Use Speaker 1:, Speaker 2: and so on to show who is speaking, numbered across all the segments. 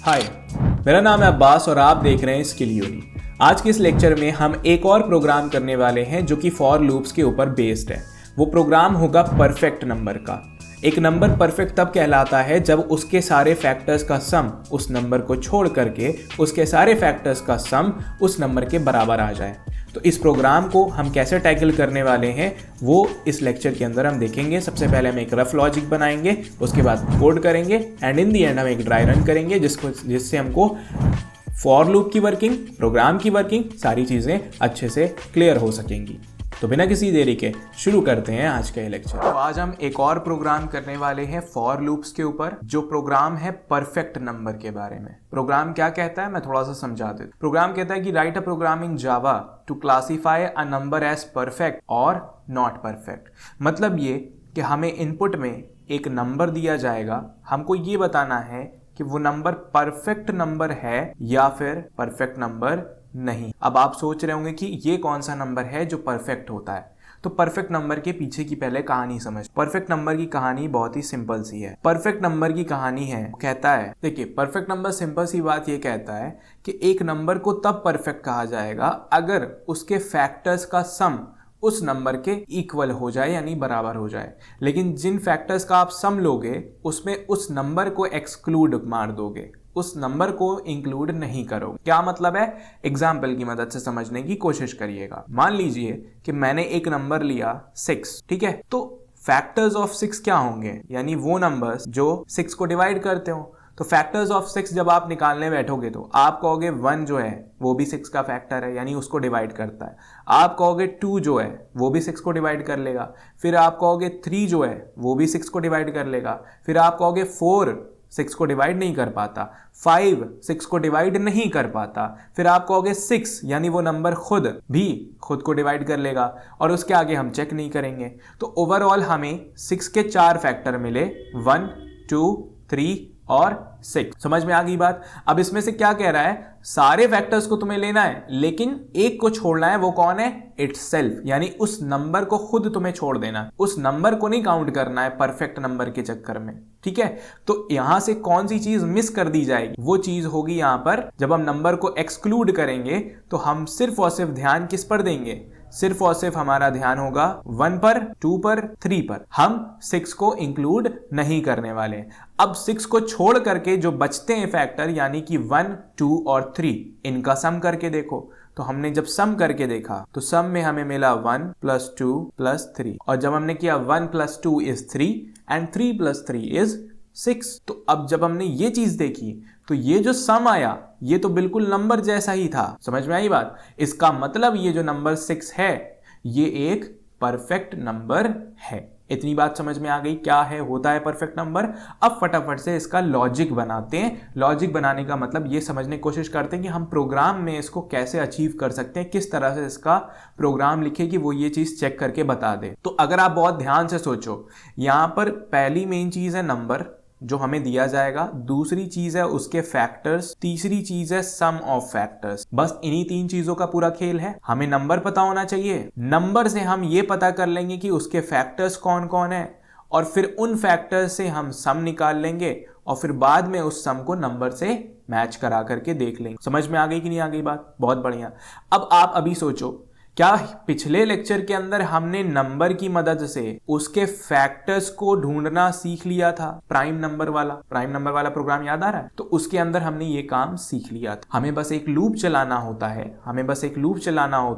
Speaker 1: हाय, मेरा नाम है अब्बास और आप देख रहे हैं स्किल यूनी। आज के इस लेक्चर में हम एक और प्रोग्राम करने वाले हैं जो कि फॉर लूप्स के ऊपर बेस्ड है। वो प्रोग्राम होगा परफेक्ट नंबर का। एक नंबर परफेक्ट तब कहलाता है जब उसके सारे फैक्टर्स का सम उस नंबर को छोड़ करके उसके सारे फैक्टर्स का सम उस नंबर के बराबर आ जाए। तो इस प्रोग्राम को हम कैसे टैकल करने वाले हैं वो इस लेक्चर के अंदर हम देखेंगे। सबसे पहले हम एक रफ लॉजिक बनाएंगे, उसके बाद कोड करेंगे एंड इन दी एंड हम एक ड्राई रन करेंगे जिससे हमको फॉर लूप की वर्किंग, प्रोग्राम की वर्किंग, सारी चीज़ें अच्छे से क्लियर हो सकेंगी। तो बिना किसी देरी के शुरू करते हैं आज का ये लेक्चर। तो आज हम एक और प्रोग्राम करने वाले हैं फॉर लूप्स के ऊपर, जो प्रोग्राम है परफेक्ट नंबर के बारे में। प्रोग्राम क्या कहता है मैं थोड़ा सा समझा देता हूं। प्रोग्राम कहता है कि write a program in Java to classify a number as perfect और नॉट परफेक्ट। मतलब ये कि हमें इनपुट में एक नंबर दिया जाएगा, हमको ये बताना है कि वो नंबर परफेक्ट नंबर है या फिर परफेक्ट नंबर नहीं। अब आप सोच रहे होंगे कि ये कौन सा नंबर है जो परफेक्ट होता है। तो परफेक्ट नंबर के पीछे की पहले कहानी समझ। परफेक्ट नंबर की कहानी बहुत ही सिंपल सी है। परफेक्ट नंबर की कहानी है, कहता है, देखिए परफेक्ट नंबर सिंपल सी बात ये कहता है कि एक नंबर को तब परफेक्ट कहा जाएगा अगर उसके फैक्टर्स का सम उस नंबर के इक्वल हो जाए यानी बराबर हो जाए। लेकिन जिन फैक्टर्स का आप सम लोगे उसमें उस नंबर को एक्सक्लूड मार दोगे, उस नंबर को इंक्लूड नहीं करोगे। क्या मतलब है, एग्जाम्पल की मदद से समझने की कोशिश करिएगा। मान लीजिए कि मैंने एक नंबर लिया 6, ठीक है। तो फैक्टर्स ऑफ 6 क्या होंगे, यानी वो नंबर्स जो 6 को डिवाइड करते हो। तो फैक्टर्स ऑफ 6 जब आप निकालने बैठोगे तो आप कहोगे 1 जो है वो भी 6 का फैक्टर है यानी उसको डिवाइड करता है। आप कहोगे 2 जो है वो भी 6 को डिवाइड कर लेगा। फिर आप कहोगे 3 जो है वो भी 6 को डिवाइड कर लेगा। फिर आप कहोगे 4 6 को डिवाइड नहीं कर पाता, 5 6 को डिवाइड नहीं कर पाता। फिर आप कहोगे 6 यानी वो नंबर खुद को डिवाइड कर लेगा और उसके आगे हम चेक नहीं करेंगे। तो ओवरऑल हमें 6 के 4 फैक्टर मिले, 1 2 3 और 6। समझ में आ गई बात। अब इसमें से क्या कह रहा है, सारे फैक्टर्स को तुम्हें लेना है लेकिन एक को छोड़ना है। वो कौन है, इटसेल्फ, यानी उस नंबर को खुद तुम्हें छोड़ देना, उस नंबर को नहीं काउंट करना है परफेक्ट नंबर के चक्कर में, ठीक है। तो यहां से कौन सी चीज मिस कर दी जाएगी, वो चीज होगी यहां पर जब हम नंबर को एक्सक्लूड करेंगे तो हम सिर्फ और सिर्फ ध्यान किस पर देंगे, सिर्फ और सिर्फ हमारा ध्यान होगा 1 पर, 2 पर, 3 पर। हम 6 को इंक्लूड नहीं करने वाले। अब 6 को छोड़ करके जो बचते हैं फैक्टर यानी कि 1 2 और 3, इनका सम करके देखो। तो हमने जब सम करके देखा तो सम में हमें मिला 1 + 2 + 3, और जब हमने किया 1 + 2 = 3 एंड 3 + 3 = 6। तो अब जब हमने ये चीज देखी तो ये जो सम आया ये तो बिल्कुल नंबर जैसा ही था। समझ में आई बात। इसका मतलब ये जो नंबर 6 है ये एक परफेक्ट नंबर है। इतनी बात समझ में आ गई क्या है, होता है परफेक्ट नंबर। अब फटाफट से इसका लॉजिक बनाते हैं। लॉजिक बनाने का मतलब ये समझने की कोशिश करते हैं कि हम प्रोग्राम में इसको कैसे अचीव कर सकते हैं, किस तरह से इसका प्रोग्राम लिखे कि वो ये चीज चेक करके बता दे। तो अगर आप बहुत ध्यान से सोचो, यहां पर पहली मेन चीज है नंबर जो हमें दिया जाएगा, दूसरी चीज है उसके फैक्टर्स, तीसरी चीज है सम ऑफ फैक्टर्स। बस इन्हीं 3 चीजों का पूरा खेल है। हमें नंबर पता होना चाहिए, नंबर से हम ये पता कर लेंगे कि उसके फैक्टर्स कौन कौन है, और फिर उन फैक्टर्स से हम सम निकाल लेंगे और फिर बाद में उस सम को नंबर से मैच करा करके देख लेंगे। समझ में आ गई कि नहीं आ गई बात, बहुत बढ़िया। अब आप अभी सोचो, क्या पिछले लेक्चर के अंदर हमने नंबर की मदद से उसके फैक्टर्स को ढूंढना सीख लिया था, प्राइम नंबर वाला प्रोग्राम याद आ रहा है। तो उसके अंदर हमने ये काम सीख लिया था। हमें बस एक लूप चलाना होता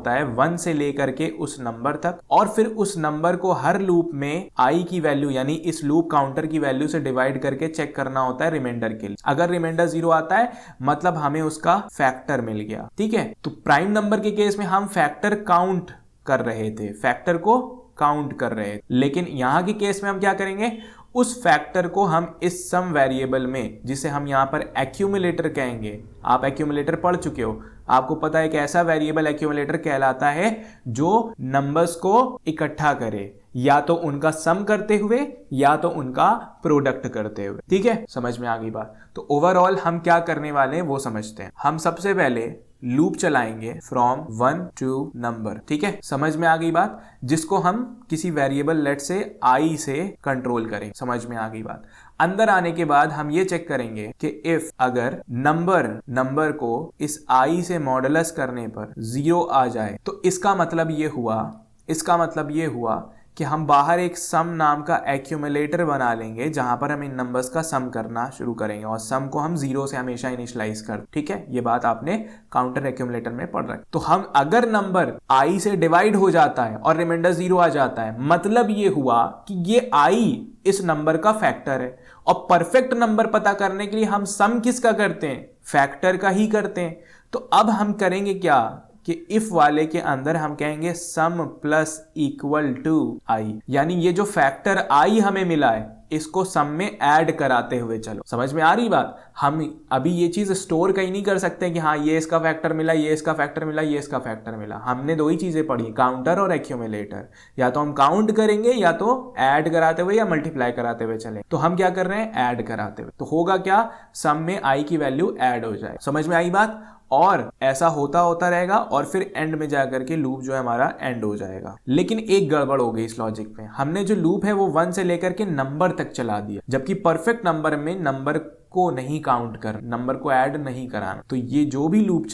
Speaker 1: है, 1 से लेकर के उस नंबर तक, और फिर उस नंबर को हर लूप में i की वैल्यू यानी इस लूप काउंटर की वैल्यू से डिवाइड करके चेक करना होता है रिमाइंडर के लिए। अगर रिमाइंडर 0 आता है मतलब हमें उसका फैक्टर मिल गया, ठीक है। तो प्राइम नंबर के केस में हम फैक्टर काउंट कर रहे थे, फैक्टर को काउंट कर रहे थे। लेकिन यहां के केस में हम क्या करेंगे, उस फैक्टर को हम इस सम वेरिएबल में, जिसे हम यहां पर एक्यूमुलेटर कहेंगे, आप एक्यूमुलेटर पढ़ चुके हो, आपको पता है कि ऐसा वेरिएबल एक्यूमुलेटर कहलाता है जो नंबर्स को इकट्ठा करे, या तो उनका सम करते हुए या तो उनका प्रोडक्ट करते हुए, ठीक है। समझ में आ गई बात। तो ओवरऑल हम क्या करने वाले हैं वो समझते हैं। हम सबसे पहले लूप चलाएंगे फ्रॉम 1 टू नंबर। ठीक है, समझ में आ गई बात, जिसको हम किसी वेरिएबल लेट से आई से कंट्रोल करें। समझ में आ गई बात। अंदर आने के बाद हम ये चेक करेंगे कि इफ अगर नंबर को इस आई से मॉडुलस करने पर 0 आ जाए तो इसका मतलब ये हुआ कि हम बाहर एक सम नाम का एक्यूमुलेटर बना लेंगे जहां पर हम इन नंबर्स का सम करना शुरू करेंगे और सम को हम 0 से हमेशा इनिशियलाइज कर। ठीक है, ये बात आपने काउंटर एक्यूमुलेटर में पढ़ रखी। तो हम अगर नंबर आई से डिवाइड हो जाता है और रिमाइंडर 0 आ जाता है, मतलब ये हुआ कि ये आई इस नंबर का फैक्टर है। और परफेक्ट नंबर पता करने के लिए हम सम किसका करते हैं? फैक्टर का ही करते हैं। तो अब हम करेंगे क्या कि इफ वाले के अंदर हम कहेंगे सम प्लस इक्वल टू आई, यानी ये जो फैक्टर आई हमें मिला है इसको सम में ऐड कराते हुए चलो। समझ में आ रही बात? हम अभी ये चीज स्टोर कहीं नहीं कर सकते कि हाँ ये इसका फैक्टर मिला, ये इसका फैक्टर मिला, ये इसका फैक्टर मिला। हमने दो ही चीजें पढ़ी, काउंटर और एक्यूमुलेटर। या तो हम काउंट करेंगे या तो ऐड कराते हुए या मल्टीप्लाई कराते हुए चले। तो हम क्या कर रहे हैं? ऐड कराते हुए। तो होगा क्या? सम में आई की वैल्यू ऐड हो जाए। समझ में आई बात? और ऐसा होता होता रहेगा और फिर एंड में जाकर के लूप जो है हमारा एंड हो जाएगा। लेकिन एक गड़बड़ हो गई इस लॉजिक में। हमने जो लूप है वो 1 से लेकर के नंबर तक चला दिया, जबकि परफेक्ट नंबर में नंबर को नहीं काउंट कर, नंबर को ऐड नहीं कराना। तो ये जो भी लूप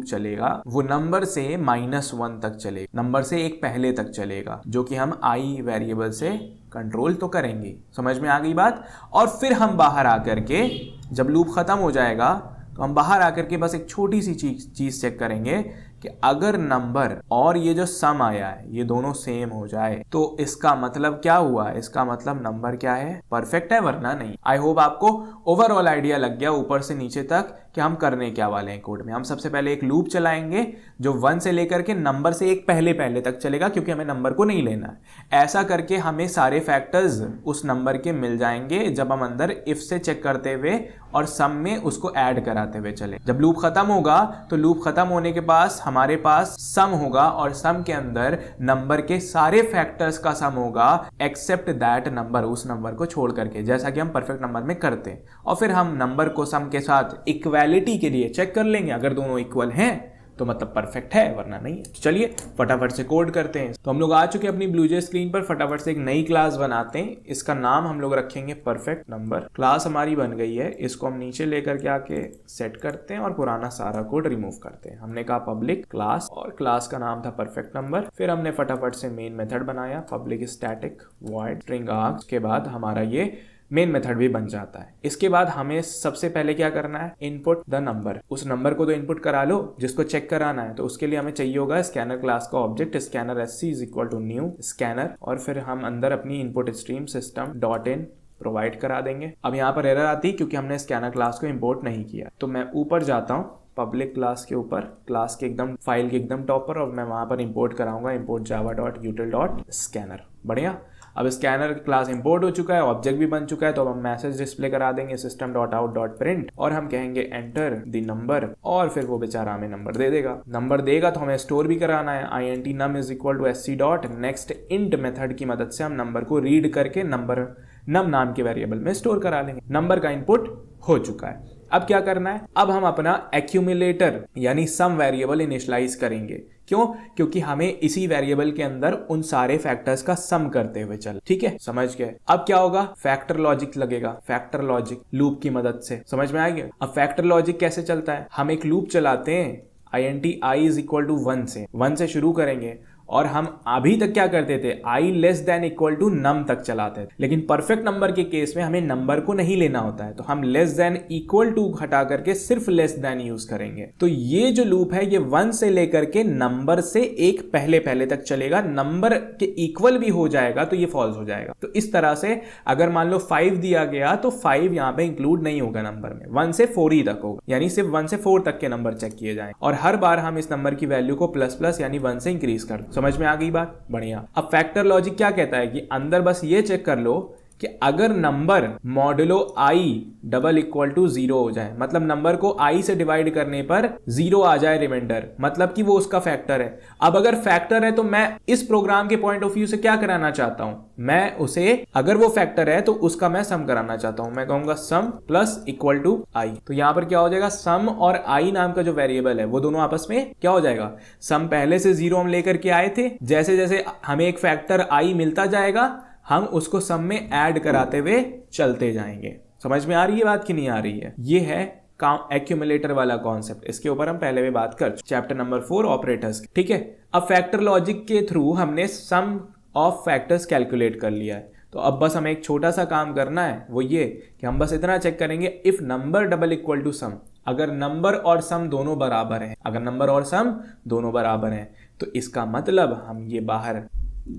Speaker 1: चलेगा वो नंबर से -1 तक चलेगा, नंबर से एक पहले तक चलेगा, जो कि हम आई वेरिएबल से कंट्रोल तो करेंगे। समझ में आ गई बात? और फिर हम बाहर आकर के जब लूप खत्म हो जाएगा तो हम बाहर आकर के बस एक छोटी सी चीज चेक करेंगे कि अगर नंबर और ये जो सम आया है ये दोनों सेम हो जाए तो इसका मतलब क्या हुआ? इसका मतलब नंबर क्या है? परफेक्ट है, वरना नहीं। आई होप आपको ओवरऑल आइडिया लग गया ऊपर से नीचे तक कि हम करने क्या वाले हैं कोड में। हम सबसे पहले एक लूप चलाएंगे जो 1 से लेकर के नंबर से एक पहले तक चलेगा, क्योंकि हमें नंबर को नहीं लेना है। ऐसा करके हमें सारे फैक्टर्स उस नंबर के मिल जाएंगे जब हम अंदर इफ से चेक करते हुए और सम में उसको ऐड कराते हुए चले। जब लूप खत्म होगा तो लूप खत्म होने के पास हमारे पास सम होगा और सम के अंदर नंबर के सारे फैक्टर्स का सम होगा एक्सेप्ट दैट नंबर, उस नंबर को छोड़ करके, जैसा कि हम परफेक्ट नंबर में करते हैं। और फिर हम नंबर को सम के साथ इक्वालिटी के लिए चेक कर लेंगे। अगर दोनों इक्वल हैं तो मतलब परफेक्ट है, वरना नहीं है। तो चलिए फटाफट से कोड करते हैं। तो हम लोग आ चुके हैं अपनी ब्लूजे स्क्रीन पर। फटाफट से एक नई क्लास बनाते हैं। इसका नाम हम लोग रखेंगे परफेक्ट नंबर। क्लास हमारी बन गई है, इसको हम नीचे लेकर के आके सेट करते हैं और पुराना सारा कोड रिमूव करते हैं। हमने कहा पब्लिक क्लास और क्लास का नाम था परफेक्ट नंबर। फिर हमने फटाफट से मेन मेथड बनाया public static void string args के बाद हमारा ये मेन मेथड भी बन जाता है। इसके बाद हमें सबसे पहले क्या करना है? Input the number. उस नंबर को तो इनपुट करा लो जिसको चेक कराना है। तो उसके लिए हमें चाहिए होगा स्कैनर क्लास का object scanner sc is equal to new scanner, और फिर हम अंदर अपनी input stream system dot in provide करा देंगे। अब यहाँ पर एरर आती है क्योंकि हमने स्कैनर क्लास को इम्पोर्ट नहीं किया। तो मैं ऊपर जाता हूँ पब्लिक क्लास के ऊपर, क्लास के एकदम फाइल के एकदम टॉप पर, और मैं वहां पर इंपोर्ट कराऊंगा import Java dot यूटिल dot scanner. बढ़िया। अब स्कैनर क्लास इंपोर्ट हो चुका है, ऑब्जेक्ट भी बन चुका है, तो अब हम मैसेज डिस्प्ले करा देंगे system dot out dot print, और हम कहेंगे एंटर द नंबर, और फिर वो बेचारा हमें नंबर दे देगा। नंबर देगा तो हमें स्टोर भी कराना है। int num is equal to sc dot next int method की मदद से हम नंबर को रीड करके नंबर नम नाम के वेरिएबल में स्टोर करा लेंगे। नंबर का इनपुट हो चुका है। अब क्या करना है? अब हम अपना एक्यूमुलेटर यानी सम वेरिएबल इनिशियलाइज करेंगे। क्यों? क्योंकि हमें इसी वेरिएबल के अंदर उन सारे फैक्टर्स का सम करते हुए चल। ठीक है, समझ गए? अब क्या होगा? फैक्टर लॉजिक लगेगा। फैक्टर लॉजिक लूप की मदद से, समझ में आएगा? अब फैक्टर लॉजिक कैसे चलता है? हम एक लूप चलाते हैं int i is equal to 1 से शुरू करेंगे, और हम अभी तक क्या करते थे? i less than equal to num तक चलाते थे। लेकिन परफेक्ट नंबर के केस में हमें नंबर को नहीं लेना होता है, तो हम लेस देन इक्वल टू हटा करके सिर्फ लेस देन यूज करेंगे। तो ये जो लूप है ये 1 से लेकर के नंबर से एक पहले तक चलेगा। नंबर के इक्वल भी हो जाएगा तो ये फॉल्स हो जाएगा। तो इस तरह से अगर मान लो 5 दिया गया तो 5 यहाँ पे इंक्लूड नहीं होगा नंबर में, 1 से 4 ही तक होगा, यानी सिर्फ 1 से 4 तक के नंबर चेक किए जाएं। और हर बार हम इस नंबर की वैल्यू को प्लस प्लस यानी 1 से इंक्रीज कर। समझ में आ गई बात? बढ़िया। अब फैक्टर लॉजिक क्या कहता है कि अंदर बस ये चेक कर लो कि अगर number modulo i double equal to 0 हो जाए, मतलब नंबर को i से डिवाइड करने पर 0 आ जाए रिमाइंडर, मतलब कि वो उसका फैक्टर है। अब अगर फैक्टर है तो मैं इस प्रोग्राम के पॉइंट ऑफ व्यू से क्या कराना चाहता हूं, मैं उसे, अगर वो फैक्टर है तो उसका मैं सम कराना चाहता हूं। मैं कहूंगा सम प्लस इक्वल टू i। तो यहां पर क्या हो जाएगा, सम और i नाम का जो वेरिएबल है वो दोनों आपस में क्या हो जाएगा, सम पहले से 0 हम लेकर के आए थे, जैसे जैसे हमें एक फैक्टर i मिलता जाएगा हम उसको सम में ऐड कराते हुए चलते जाएंगे। समझ में आ रही है बात कि नहीं आ रही है? ये है एक्यूमुलेटर वाला कॉन्सेप्ट, इसके ऊपर हम पहले भी बात कर चैप्टर नंबर 4 ऑपरेटर्स। ठीक है, अब फैक्टर लॉजिक के थ्रू हमने सम ऑफ फैक्टर्स कैलकुलेट कर लिया है। तो अब बस हमें एक छोटा सा काम करना है, वो ये कि हम बस इतना चेक करेंगे, if number double equal to sum, अगर नंबर और सम दोनों बराबर हैं, अगर नंबर और सम दोनों बराबर हैं तो इसका मतलब हम ये बाहर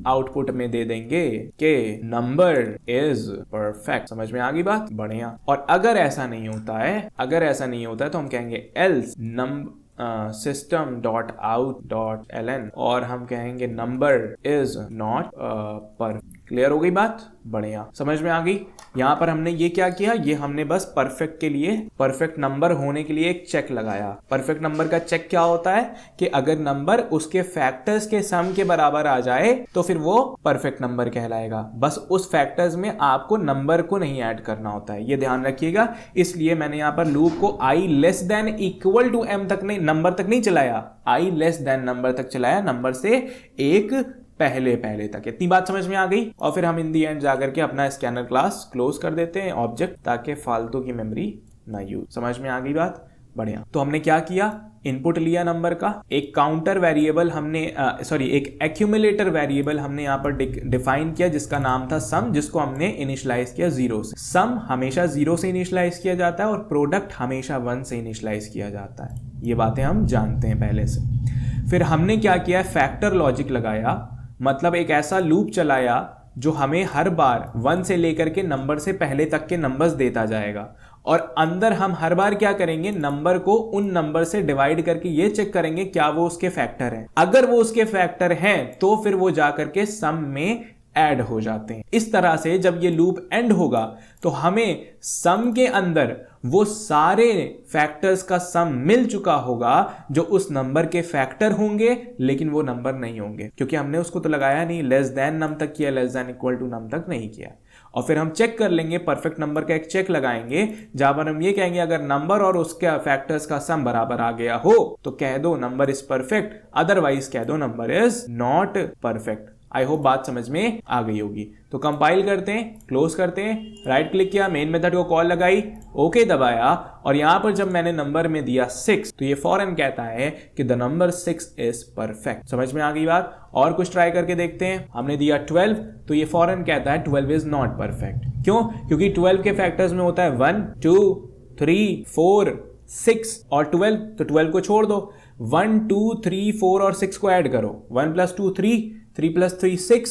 Speaker 1: आउटपुट में दे देंगे कि नंबर इज परफेक्ट। समझ में आ गई बात? बढ़िया। और अगर ऐसा नहीं होता है, अगर ऐसा नहीं होता है तो हम कहेंगे एल्स system.out.ln और हम कहेंगे नंबर इज नॉट पर। क्लियर हो गई बात? बढ़िया, समझ में आ गई। यहां पर हमने ये क्या किया, ये हमने बस परफेक्ट के लिए, परफेक्ट नंबर होने के लिए एक चेक लगाया। परफेक्ट नंबर का चेक क्या होता है कि अगर नंबर उसके फैक्टर्स के सम के बराबर आ जाए तो फिर वो परफेक्ट नंबर कहलाएगा। बस उस फैक्टर्स में आपको नंबर को नहीं ऐड करना होता है, ये ध्यान रखिएगा। इसलिए मैंने यहां पर लूप को i less than equal to m तक नहीं, नंबर तक नहीं चलाया, i लेस देन नंबर तक चलाया, नंबर से एक पहले तक। इतनी बात समझ में आ गई। और फिर हम इन दी एंड जाकर के अपना स्कैनर क्लास क्लोज कर देते हैं ऑब्जेक्ट, ताकि फालतू की मेमोरी ना यूज। समझ में आ गई बात? बढ़िया। तो हमने क्या किया, इनपुट लिया नंबर का, एक काउंटर वेरिएबल हमने एक एक्यूमुलेटर वेरिएबल हमने यहाँ पर डिफाइन किया जिसका नाम था सम, जिसको हमने इनिशियलाइज किया 0 से। सम हमेशा 0 से इनिशियलाइज किया जाता है और प्रोडक्ट हमेशा 1 से इनिशियलाइज किया जाता है। ये बातें हम जानते हैं पहले से। फिर हमने क्या किया, फैक्टर लॉजिक लगाया, मतलब एक ऐसा लूप चलाया जो हमें हर बार 1 से लेकर के नंबर से पहले तक के नंबर्स देता जाएगा। और अंदर हम हर बार क्या करेंगे, नंबर को उन नंबर से डिवाइड करके ये चेक करेंगे क्या वो उसके फैक्टर हैं। अगर वो उसके फैक्टर हैं तो फिर वो जाकर के सम में ऐड हो जाते हैं। इस तरह से जब ये लूप एंड होगा तो हमें सम के अंदर वो सारे फैक्टर्स का सम मिल चुका होगा जो उस नंबर के फैक्टर होंगे, लेकिन वो नंबर नहीं होंगे क्योंकि हमने उसको तो लगाया नहीं, लेस देन नम तक किया, less than equal to num तक नहीं किया। और फिर हम चेक कर लेंगे, परफेक्ट नंबर का एक चेक लगाएंगे जहां पर हम ये कहेंगे अगर नंबर और उसके फैक्टर्स का सम बराबर आ गया हो तो कह दो नंबर इज परफेक्ट, अदरवाइज कह दो number is not perfect. I hope बात समझ में आ गई होगी। तो कंपाइल करते हैं, क्लोज करते हैं, राइट क्लिक किया, मेन मेथड को कॉल लगाई, ओके दबाया, और यहां पर जब मैंने नंबर में दिया 6 तो ये फौरन कहता है कि द नंबर 6 इज परफेक्ट। समझ में आ गई बात? और कुछ ट्राई करके देखते हैं। हमने दिया 12 तो ये फौरन कहता है 12 इज नॉट परफेक्ट। क्यों? क्योंकि 12 के फैक्टर्स में होता है 1 2 3 4 6 और 12, तो 12 को छोड़ दो, 1 2 3 4 और 6 को ऐड करो, 1 + 2 3, 3 + 3 6,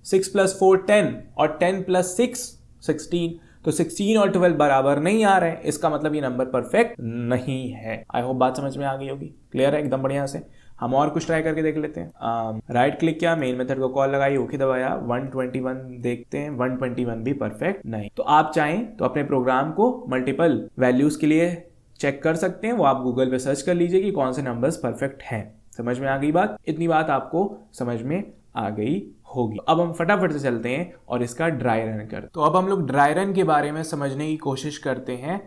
Speaker 1: 6 + 4 10 और 10 + 6 16। तो 16 और 12 बराबर नहीं आ रहे, इसका मतलब ये नंबर परफेक्ट नहीं है। आई होप बात समझ में आ गई होगी। क्लियर है एकदम बढ़िया से। हम और कुछ ट्राई करके देख लेते हैं। राइट क्लिक किया, मेन मेथड को कॉल लगाई, ओके दबाया, 121 देखते हैं, 121 भी परफेक्ट नहीं। तो आप चाहें तो अपने प्रोग्राम को मल्टीपल वैल्यूज के लिए चेक कर सकते हैं, वो आप गूगल पे सर्च कर लीजिए कि कौन से नंबर्स परफेक्ट हैं। समझ में आ गई बात? इतनी बात आपको समझ में आ गई होगी। अब हम फटाफट से चलते हैं और इसका ड्राई रन करते हैं। तो अब हम लोग ड्राई रन के बारे में समझने की कोशिश करते हैं।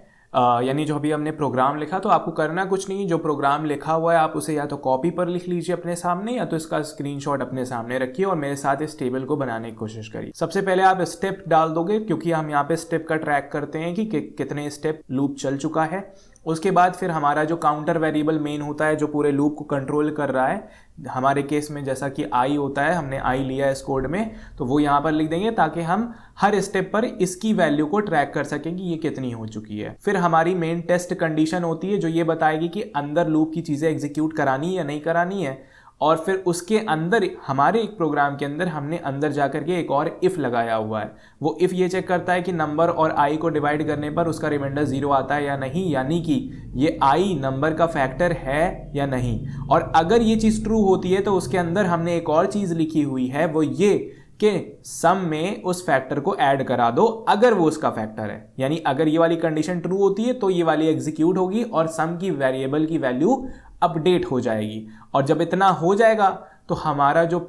Speaker 1: यानी जो अभी हमने प्रोग्राम लिखा, तो आपको करना कुछ नहीं, जो प्रोग्राम लिखा हुआ है आप उसे या तो कॉपी पर लिख लीजिए अपने सामने, या तो इसका स्क्रीनशॉट अपने सामने रखिए और मेरे साथ इस टेबल को बनाने की कोशिश करिए। सबसे पहले आप स्टेप डाल दोगे, क्योंकि हम यहाँ पे स्टेप का ट्रैक करते हैं कि कितने स्टेप लूप चल चुका है। उसके बाद फिर हमारा जो काउंटर वेरिएबल मेन होता है जो पूरे लूप को कंट्रोल कर रहा है, हमारे केस में जैसा कि आई होता है, हमने आई लिया है इस कोड में, तो वो यहाँ पर लिख देंगे ताकि हम हर स्टेप पर इसकी वैल्यू को ट्रैक कर सकें कि ये कितनी हो चुकी है। फिर हमारी मेन टेस्ट कंडीशन होती है जो ये बताएगी कि अंदर लूप की चीज़ें एग्जीक्यूट करानी है या नहीं करानी है। और फिर उसके अंदर हमारे एक प्रोग्राम के अंदर हमने अंदर जाकर के एक और इफ़ लगाया हुआ है। वो इफ़ ये चेक करता है कि नंबर और आई को डिवाइड करने पर उसका रिमाइंडर 0 आता है या नहीं, यानी कि ये आई नंबर का फैक्टर है या नहीं। और अगर ये चीज़ ट्रू होती है तो उसके अंदर हमने एक और चीज़ लिखी हुई है, वो ये कि सम में उस फैक्टर को ऐड करा दो अगर वो उसका फैक्टर है, यानी अगर ये वाली कंडीशन ट्रू होती है तो ये वाली एग्जीक्यूट होगी और सम की वेरिएबल की वैल्यू अपडेट हो जाएगी। और जब इतना हो जाएगा तो हमारा जो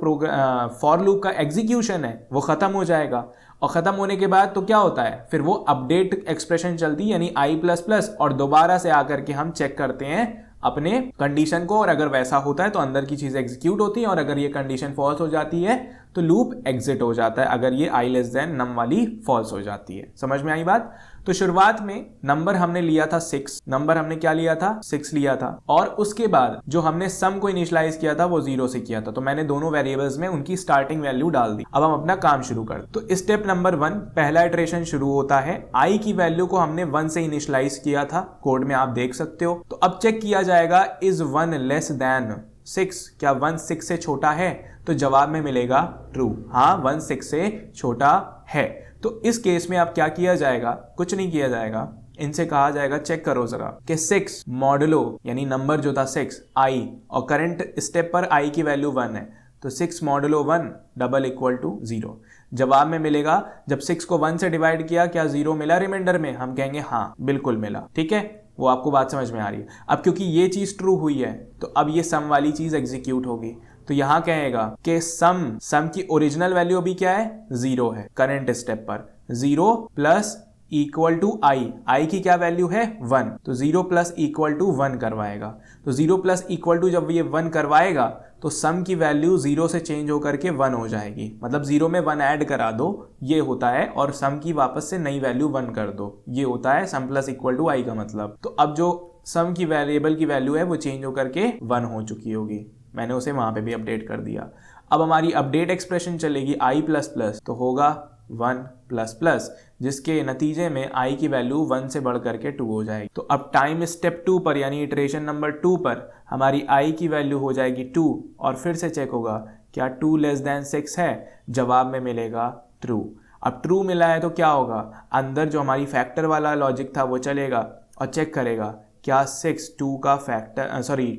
Speaker 1: फॉर लूप का एग्जीक्यूशन है वो खत्म हो जाएगा। और खत्म होने के बाद तो क्या होता है, फिर वो अपडेट एक्सप्रेशन चलती है, यानी आई प्लस प्लस, और दोबारा से आकर के हम चेक करते हैं अपने कंडीशन को, और अगर वैसा होता है तो अंदर की चीज एग्जीक्यूट होती है, और अगर ये कंडीशन फॉल्स हो जाती है तो लूप एग्जिट हो जाता है, अगर ये आई लेस देन नम वाली फॉल्स हो जाती है। समझ में आई बात? तो शुरुआत में नंबर हमने लिया था 6, नंबर हमने क्या लिया था, 6 लिया था, और उसके बाद जो हमने सम को इनिशियलाइज किया था वो 0 से किया था, तो मैंने दोनों वेरिएबल्स में उनकी स्टार्टिंग वैल्यू डाल दी। अब हम अपना काम शुरू करते। तो स्टेप नंबर 1, पहला इटरेशन शुरू होता है, आई की वैल्यू को हमने 1 से इनिशियलाइज किया था, कोड में आप देख सकते हो। तो अब चेक किया जाएगा इज 1 लेस देन 6, क्या 1 6 से छोटा है? तो जवाब में मिलेगा ट्रू, हाँ 1 6 से छोटा है। तो इस केस में अब क्या किया जाएगा, कुछ नहीं किया जाएगा, इनसे कहा जाएगा चेक करो जरा कि 6 मॉडुलो यानी नंबर जो था 6 आई, और करंट स्टेप पर आई की वैल्यू 1 है, तो 6 मॉडुलो 1 डबल इक्वल टू 0। जवाब में मिलेगा, जब 6 को 1 से डिवाइड किया क्या 0 मिला रिमाइंडर में? हम कहेंगे हाँ बिल्कुल मिला। ठीक है, वो आपको बात समझ में आ रही है। अब क्योंकि ये चीज ट्रू हुई है तो अब ये सम वाली चीज एग्जीक्यूट होगी, तो यहां कहेगा कि सम की ओरिजिनल वैल्यू अभी क्या है, 0 है। करंट स्टेप पर 0 प्लस इक्वल टू आई की क्या वैल्यू है 1, तो 0 प्लस इक्वल टू 1 करवाएगा। तो 0 प्लस इक्वल टू जब ये 1 करवाएगा तो सम की वैल्यू 0 से चेंज होकर के 1 हो जाएगी, मतलब 0 में 1 ऐड करा दो ये होता है, और सम की वापस से नई वैल्यू 1 कर दो, ये होता है सम प्लस इक्वल टू आई का मतलब। तो अब जो सम की वेरिएबल की वैल्यू है वो चेंज होकर के 1 हो चुकी होगी, मैंने उसे वहां पे भी अपडेट कर दिया। अब हमारी अपडेट एक्सप्रेशन चलेगी आई प्लस प्लस, तो होगा 1 प्लस प्लस, जिसके नतीजे में आई की वैल्यू 1 से बढ़ करके 2 हो जाएगी। तो अब टाइम स्टेप 2 पर यानी इटरेशन नंबर 2 पर हमारी आई की वैल्यू हो जाएगी 2, और फिर से चेक होगा क्या 2 लेस देन 6 है? जवाब में मिलेगा ट्रू। अब ट्रू मिला है तो क्या होगा, अंदर जो हमारी फैक्टर वाला लॉजिक था वो चलेगा और चेक करेगा क्या 6 2 का फैक्टर,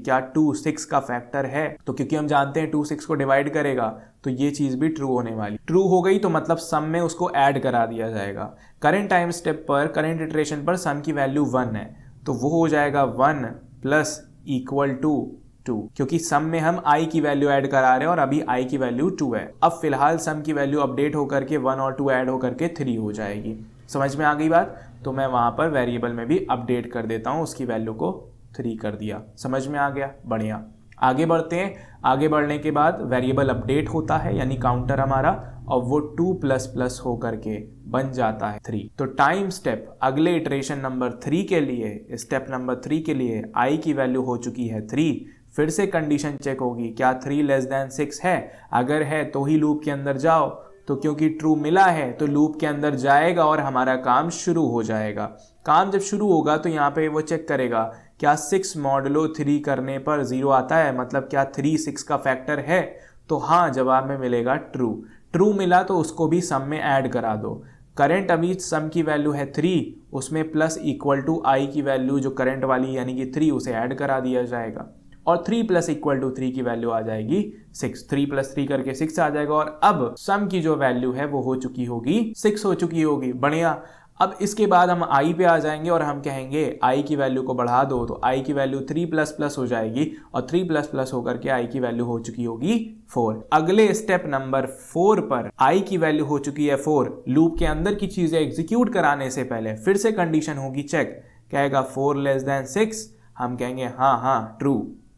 Speaker 1: क्या 2 6 का फैक्टर है? तो क्योंकि हम जानते हैं 2 6 को डिवाइड करेगा तो ये चीज भी ट्रू होने वाली। ट्रू हो गई तो मतलब सम में उसको ऐड करा दिया जाएगा। करंट टाइम स्टेप पर, करंट इटरेशन पर सम की वैल्यू 1 है, तो वो हो जाएगा 1 प्लस इक्वल टू 2, क्योंकि सम में हम आई की वैल्यू ऐड करा रहे हैं और अभी आई की वैल्यू 2 है। अब फिलहाल सम की वैल्यू अपडेट होकर के 1 और 2 ऐड होकर के 3 हो जाएगी। समझ में आ गई बात? तो मैं वहां पर वेरिएबल में भी अपडेट कर देता हूं, उसकी वैल्यू को 3 कर दिया। समझ में आ गया? बढ़िया। आगे बढ़ते हैं। आगे बढ़ने के बाद वेरिएबल अपडेट होता है यानी काउंटर हमारा, और वो 2 प्लस प्लस होकर के बन जाता है 3। तो टाइम स्टेप अगले इटरेशन नंबर 3 के लिए, स्टेप नंबर 3 के लिए आई की वैल्यू हो चुकी है 3। फिर से कंडीशन चेक होगी क्या 3 लेस देन 6 है? अगर है तो ही लूप के अंदर जाओ, तो क्योंकि ट्रू मिला है तो लूप के अंदर जाएगा और हमारा काम शुरू हो जाएगा। काम जब शुरू होगा तो यहाँ पे वो चेक करेगा क्या 6 मॉडुलो 3 करने पर 0 आता है, मतलब क्या 3 6 का फैक्टर है? तो हाँ, जवाब में मिलेगा ट्रू। ट्रू मिला तो उसको भी सम में ऐड करा दो। करंट अभी सम की वैल्यू है 3, उसमें प्लस इक्वल टू आई की वैल्यू जो करंट वाली यानी कि 3, उसे ऐड करा दिया जाएगा, और 3 प्लस इक्वल टू 3 की वैल्यू आ जाएगी 6। 3 प्लस 3 करके 6 आ जाएगा, और अब सम की जो वैल्यू है वो हो चुकी होगी 6 हो चुकी होगी। बढ़िया। अब इसके बाद हम आई पे आ जाएंगे और हम कहेंगे आई की वैल्यू को बढ़ा दो, तो आई की वैल्यू 3 प्लस प्लस हो जाएगी, और 3 प्लस प्लस होकर के आई की वैल्यू हो चुकी होगी 4। अगले स्टेप नंबर 4 पर आई की वैल्यू हो चुकी है 4। लूप के अंदर की चीजें एग्जीक्यूट कराने से पहले फिर से कंडीशन होगी चेक, कहेगा 4 लेस देन 6, हम कहेंगे हाँ हाँ ट्रू।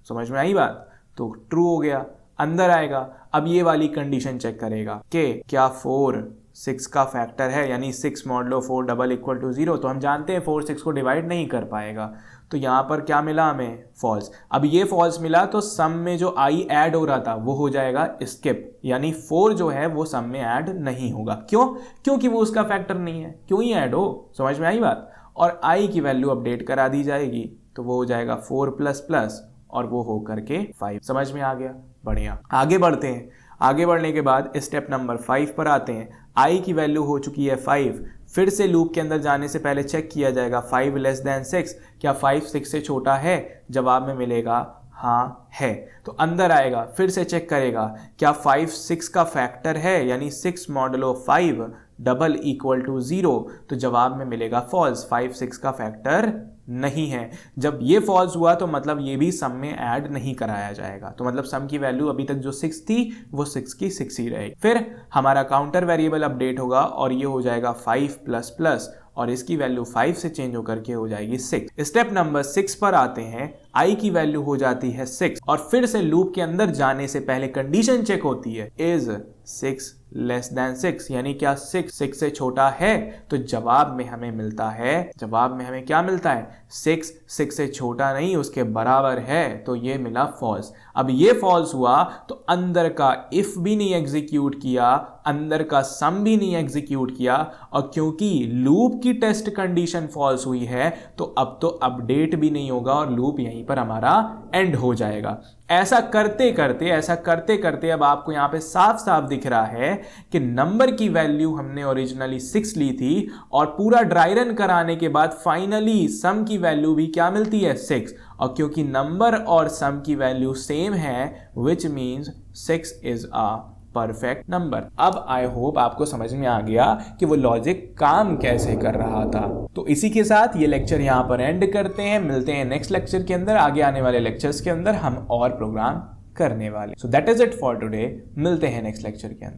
Speaker 1: समझ में आई बात? तो ट्रू हो गया, अंदर आएगा। अब ये वाली कंडीशन चेक करेगा कि क्या 4 6 का फैक्टर है, यानी 6 मॉडुलो 4 डबल इक्वल टू 0। तो हम जानते हैं 4 6 को डिवाइड नहीं कर पाएगा, तो यहाँ पर क्या मिला हमें? फॉल्स। अब ये फॉल्स मिला तो सम में जो आई ऐड हो रहा था वो हो जाएगा स्किप, यानी 4 जो है वो सम में ऐड नहीं होगा। क्यों? क्योंकि वो उसका फैक्टर नहीं है, क्यों ही ऐड हो। समझ में आई बात? और आई की वैल्यू अपडेट करा दी जाएगी, तो वो हो जाएगा 4 प्लस प्लस, और वो हो करके 5। समझ में आ गया? बढ़िया। आगे बढ़ते हैं। आगे बढ़ने के बाद स्टेप नंबर 5 पर आते हैं। आई की वैल्यू हो चुकी है 5। फिर से लूप के अंदर जाने से पहले चेक किया जाएगा 5 लेस देन 6, क्या 5 6 से छोटा है? जवाब में मिलेगा हाँ है, तो अंदर आएगा, फिर से चेक करेगा क्या 5 6 का फैक्टर है, यानी 6 मॉडुलो 5 डबल इक्वल टू 0, तो जवाब में मिलेगा फॉल्स, 5 6 का फैक्टर नहीं है। जब ये फॉल्स हुआ तो मतलब ये भी सम में ऐड नहीं कराया जाएगा, तो मतलब सम की वैल्यू अभी तक जो 6 थी वो 6 की 6 ही रहेगी। फिर हमारा काउंटर वेरिएबल अपडेट होगा और ये हो जाएगा 5 प्लस प्लस, और इसकी वैल्यू 5 से चेंज होकर के हो जाएगी 6। स्टेप नंबर 6 पर आते हैं, i की वैल्यू हो जाती है 6 और फिर से लूप के अंदर जाने से पहले कंडीशन चेक होती है, इज 6 लेस देन 6, यानी क्या 6 6 से छोटा है, तो जवाब में हमें मिलता है, जवाब में हमें क्या मिलता है, 6 6 से छोटा नहीं उसके बराबर है, तो ये मिला फॉल्स। अब ये फॉल्स हुआ तो अंदर का इफ भी नहीं एग्जीक्यूट किया, अंदर का सम भी नहीं एग्जीक्यूट किया, और क्योंकि लूप की टेस्ट कंडीशन फॉल्स हुई है तो अब तो अपडेट भी नहीं होगा और लूप यहीं पर हमारा एंड हो जाएगा। ऐसा करते करते अब आपको यहां पे साफ साफ दिख रहा है कि नंबर की वैल्यू हमने ओरिजिनली 6 ली थी और पूरा ड्राई रन कराने के बाद फाइनली सम की वैल्यू भी क्या मिलती है, 6, और क्योंकि नंबर और सम की वैल्यू सेम है which means 6 is a perfect number. अब आई होप आपको समझ में आ गया कि वो लॉजिक काम कैसे कर रहा था। तो इसी के साथ ये लेक्चर यहां पर एंड करते हैं, मिलते हैं नेक्स्ट लेक्चर के अंदर। आगे आने वाले लेक्चर्स के अंदर हम और प्रोग्राम करने वाले। So that is it for today, मिलते हैं नेक्स्ट लेक्चर के अंदर।